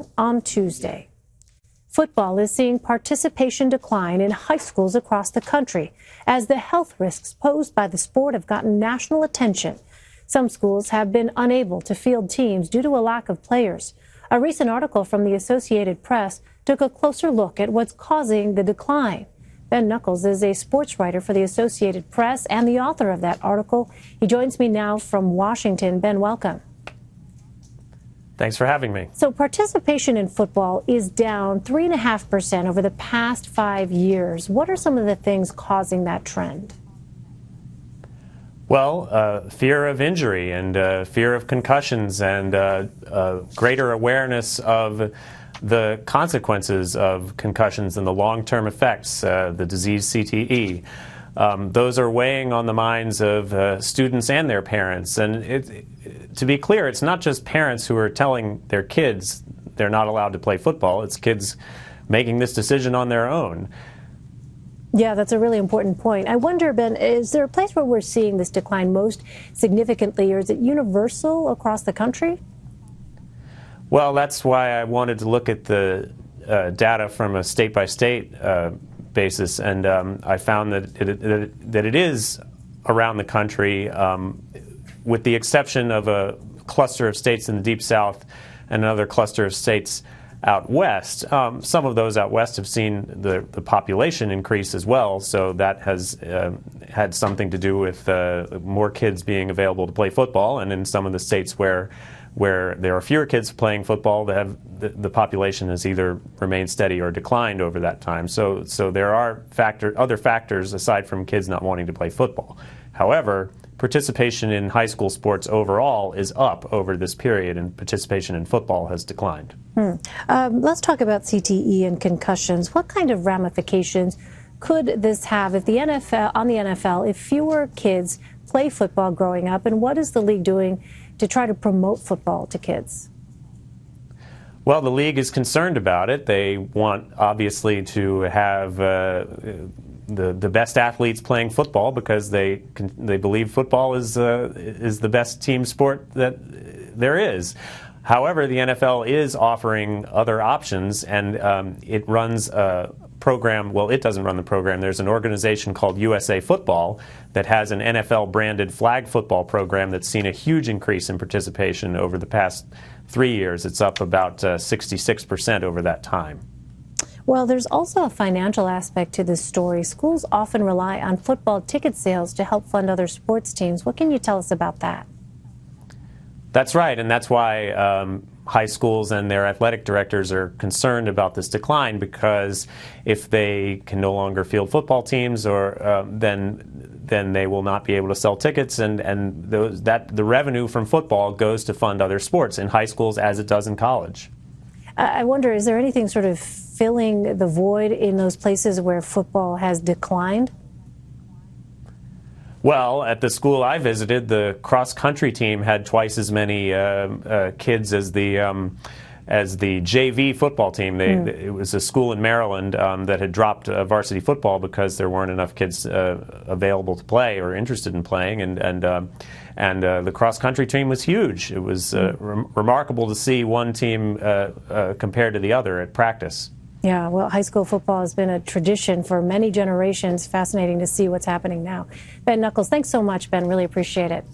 began on Tuesday. Football is seeing participation decline in high schools across the country as the health risks posed by the sport have gotten national attention. Some schools have been unable to field teams due to a lack of players. A recent article from the Associated Press took a closer look at what's causing the decline. Ben Nuckols is a sports writer for the Associated Press and the author of that article. He joins me now from Washington. Ben, welcome. Thanks for having me. So participation in football is down 3.5% over the past 5 years. What are some of the things causing that trend? Well, fear of injury and fear of concussions and greater awareness of the consequences of concussions and the long-term effects, the disease CTE. Those are weighing on the minds of students and their parents. And to be clear, it's not just parents who are telling their kids they're not allowed to play football. It's kids making this decision on their own. Yeah, that's a really important point. I wonder, Ben, is there a place where we're seeing this decline most significantly, or is it universal across the country? Well, that's why I wanted to look at the data from a state-by-state basis, and I found that it is around the country, with the exception of a cluster of states in the Deep South and another cluster of states out west. Some of those out west have seen the population increase as well, so that has had something to do with more kids being available to play football, and in some of the states where there are fewer kids playing football, the population has either remained steady or declined over that time. So there are other factors aside from kids not wanting to play football. However, participation in high school sports overall is up over this period, and participation in football has declined. Let's talk about CTE and concussions. What kind of ramifications could this have if the NFL, if fewer kids play football growing up, and what is the league doing to try to promote football to kids? Well, the league is concerned about it. They want, obviously, to have the best athletes playing football because they believe football is the best team sport that there is. However, the NFL is offering other options, and it runs a program. Well, it doesn't run the program. There's an organization called USA Football that has an NFL-branded flag football program that's seen a huge increase in participation over the past 3 years. It's up about 66% over that time. Well, there's also a financial aspect to this story. Schools often rely on football ticket sales to help fund other sports teams. What can you tell us about that? That's right, and that's why high schools and their athletic directors are concerned about this decline, because if they can no longer field football teams, or then they will not be able to sell tickets, and the revenue from football goes to fund other sports in high schools as it does in college. I wonder, is there anything sort of filling the void in those places where football has declined? Well, at the school I visited, the cross-country team had twice as many kids as the JV football team. It was a school in Maryland that had dropped varsity football because there weren't enough kids available to play or interested in playing, and the cross-country team was huge. It was remarkable to see one team compared to the other at practice. Yeah, well, high school football has been a tradition for many generations. Fascinating to see what's happening now. Ben Nuckols, thanks so much, Ben. Really appreciate it.